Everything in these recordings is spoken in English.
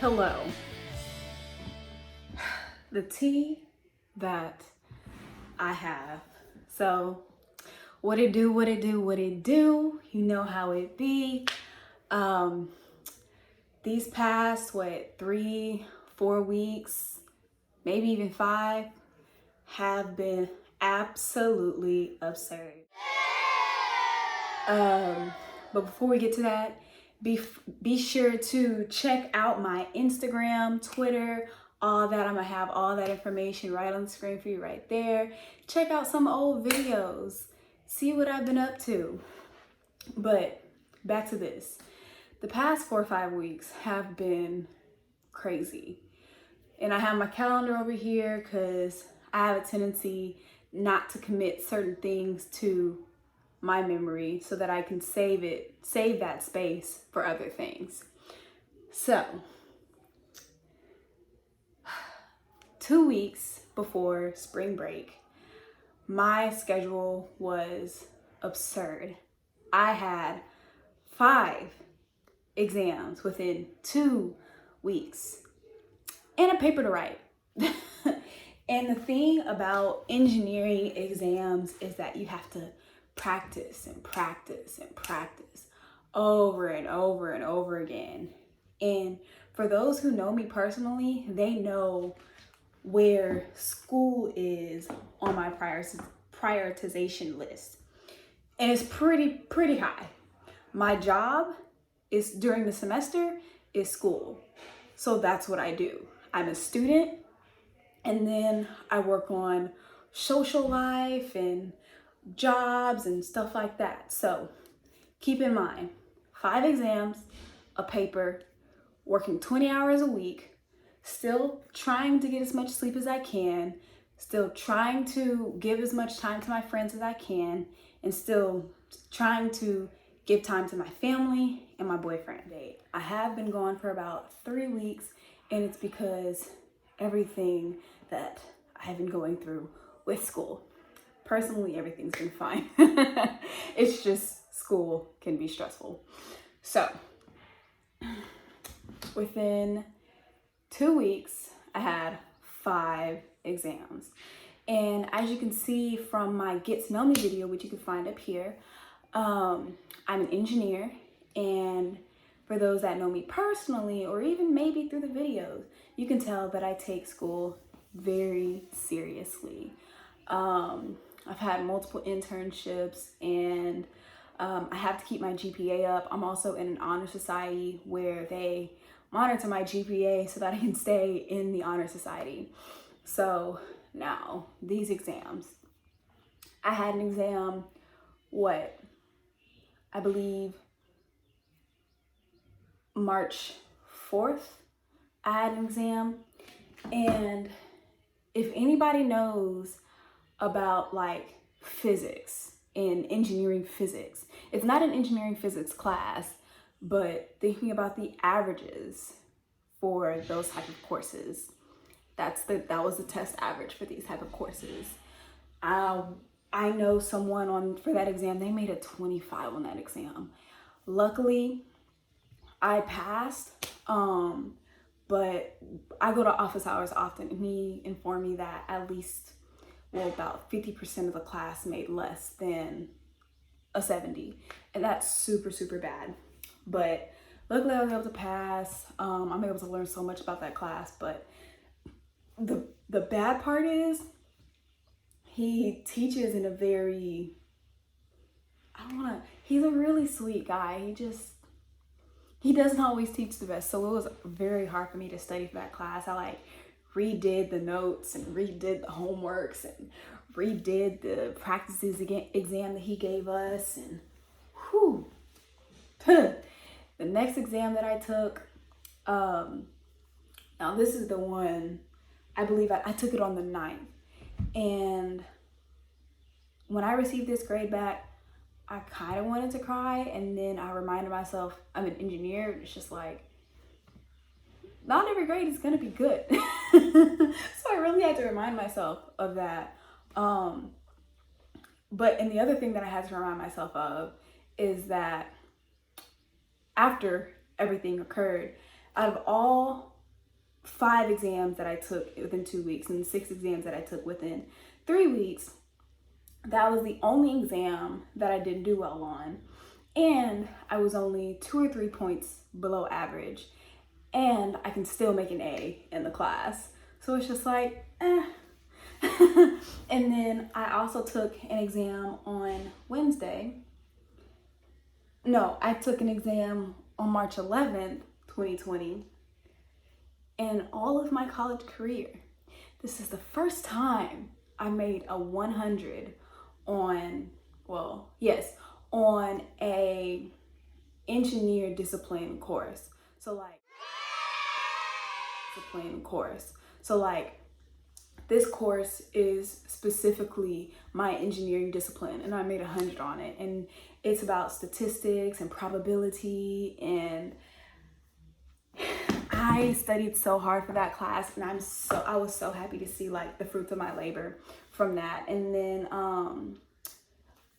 Hello. The tea that I have. So, what it do, what it do, what it do. You know how it be. These past, 3, 4 weeks, maybe even 5, have been absolutely absurd. But before we get to that, be sure to check out my Instagram, Twitter, all that. I'm gonna have all that information right on the screen for you right there. Check out some old videos, see what I've been up to. But back to this. The past 4 or 5 weeks have been crazy. And I have my calendar over here because I have a tendency not to commit certain things to my memory so that I can save that space for other things. So, 2 weeks before spring break, my schedule was absurd. I had 5 exams within 2 weeks and a paper to write. And the thing about engineering exams is that you have to practice and practice and practice over and over and over again. And for those who know me personally, they know where school is on my prioritization list. And it's pretty high. My job is during the semester is school. So that's what I do. I'm a student, and then I work on social life and jobs and stuff like that. So keep in mind, 5 exams, a paper, working 20 hours a week, still trying to get as much sleep as I can, still trying to give as much time to my friends as I can, and still trying to give time to my family and my boyfriend. I have been gone for about 3 weeks, and it's because everything that I have been going through with school. Personally, everything's been fine. It's just school can be stressful. So, within 2 weeks, I had 5 exams. And as you can see from my Get to Know Me video, which you can find up here, I'm an engineer. And for those that know me personally, or even maybe through the videos, you can tell that I take school very seriously. I've had multiple internships, and I have to keep my GPA up. I'm also in an honor society where they monitor my GPA so that I can stay in the honor society. So now these exams, I had an exam, I believe March 4th, I had an exam. And if anybody knows about like physics and engineering physics, it's not an engineering physics class, but thinking about the averages for those type of courses, that was the test average for these type of courses. I know someone for that exam, they made a 25 on that exam. Luckily, I passed, but I go to office hours often, and he informed me that at least, about 50% of the class made less than a 70, and that's super bad. But luckily I was able to pass. I'm able to learn so much about that class, but the bad part is he teaches in a very, he's a really sweet guy. He doesn't always teach the best. So it was very hard for me to study for that class. I redid the notes and redid the homeworks and redid the practices exam that he gave us. And whew. The next exam that I took, now this is the one, I believe I took it on the 9th. And when I received this grade back, I kind of wanted to cry, and then I reminded myself I'm an engineer. It's just like, not every grade is gonna be good. So I really had to remind myself of that. And the other thing that I had to remind myself of is that after everything occurred, out of all 5 exams that I took within 2 weeks and 6 exams that I took within 3 weeks. That was the only exam that I didn't do well on. And I was only 2 or 3 points below average. And I can still make an A in the class. So it's just like, eh. And then I also took an exam on Wednesday. No, I took an exam on March 11th, 2020. And all of my college career, this is the first time I made a 100 on, on a engineer discipline course. So like, this course is specifically my engineering discipline, and I made 100 on it. And it's about statistics and probability, and I studied so hard for that class, and I was so happy to see like the fruits of my labor from that. And then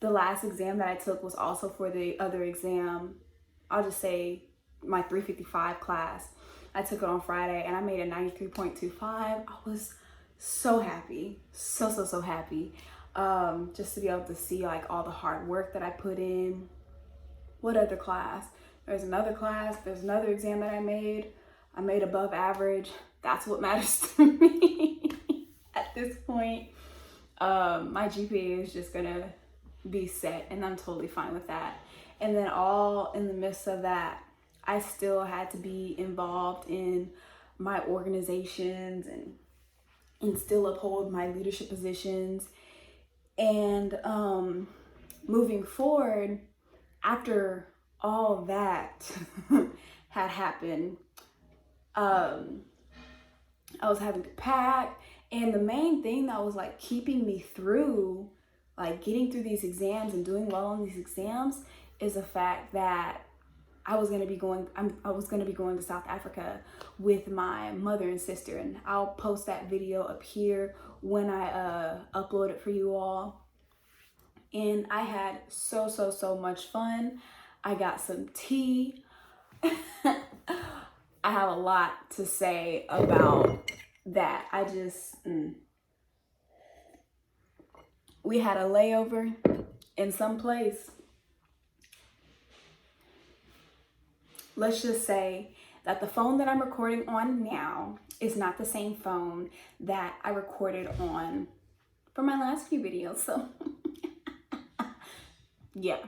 the last exam that I took was also for the other exam. I'll just say my 355 class. I took it on Friday and I made a 93.25. I was so happy, so happy, just to be able to see like all the hard work that I put in. What other class? There's another class, there's another exam that I made above average. That's what matters to me at this point. My GPA is just gonna be set, and I'm totally fine with that. And then all in the midst of that, I still had to be involved in my organizations and still uphold my leadership positions. And moving forward, after all that had happened, I was having to pack. And the main thing that was like keeping me through, like getting through these exams and doing well on these exams, is the fact that I was gonna be going to South Africa with my mother and sister, and I'll post that video up here when I upload it for you all. And I had so much fun. I got some tea. I have a lot to say about that. We had a layover in some place. Let's just say that the phone that I'm recording on now is not the same phone that I recorded on for my last few videos. So yeah.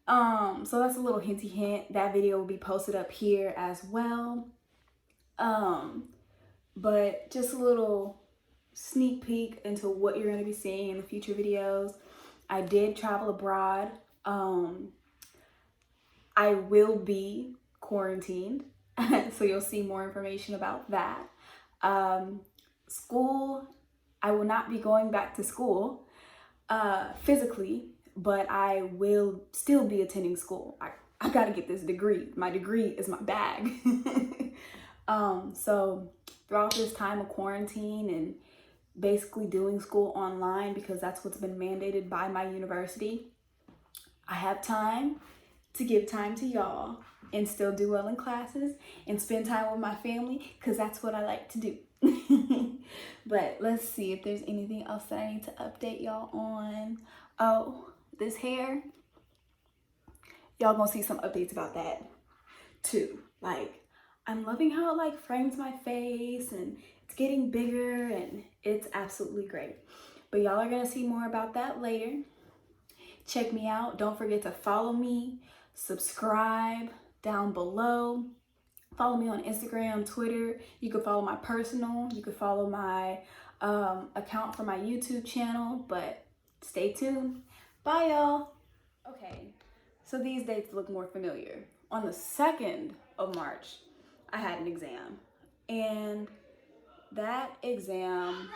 So that's a little hinty hint. That video will be posted up here as well. But just a little sneak peek into what you're going to be seeing in the future videos. I did travel abroad. I will be quarantined, so you'll see more information about that. School, I will not be going back to school physically, but I will still be attending school. I gotta get this degree. My degree is my bag. So throughout this time of quarantine and basically doing school online, because that's what's been mandated by my university, I have time to give time to y'all and still do well in classes and spend time with my family, because that's what I like to do. But let's see if there's anything else that I need to update y'all on. Oh, this hair. Y'all gonna see some updates about that too. Like, I'm loving how it like frames my face and it's getting bigger and it's absolutely great. But y'all are gonna see more about that later. Check me out. Don't forget to follow me, subscribe down below. Follow me on Instagram, Twitter. You can follow my personal. You can follow my account for my YouTube channel. But stay tuned. Bye, y'all. Okay, so these dates look more familiar. On the 2nd of March, I had an exam. And that exam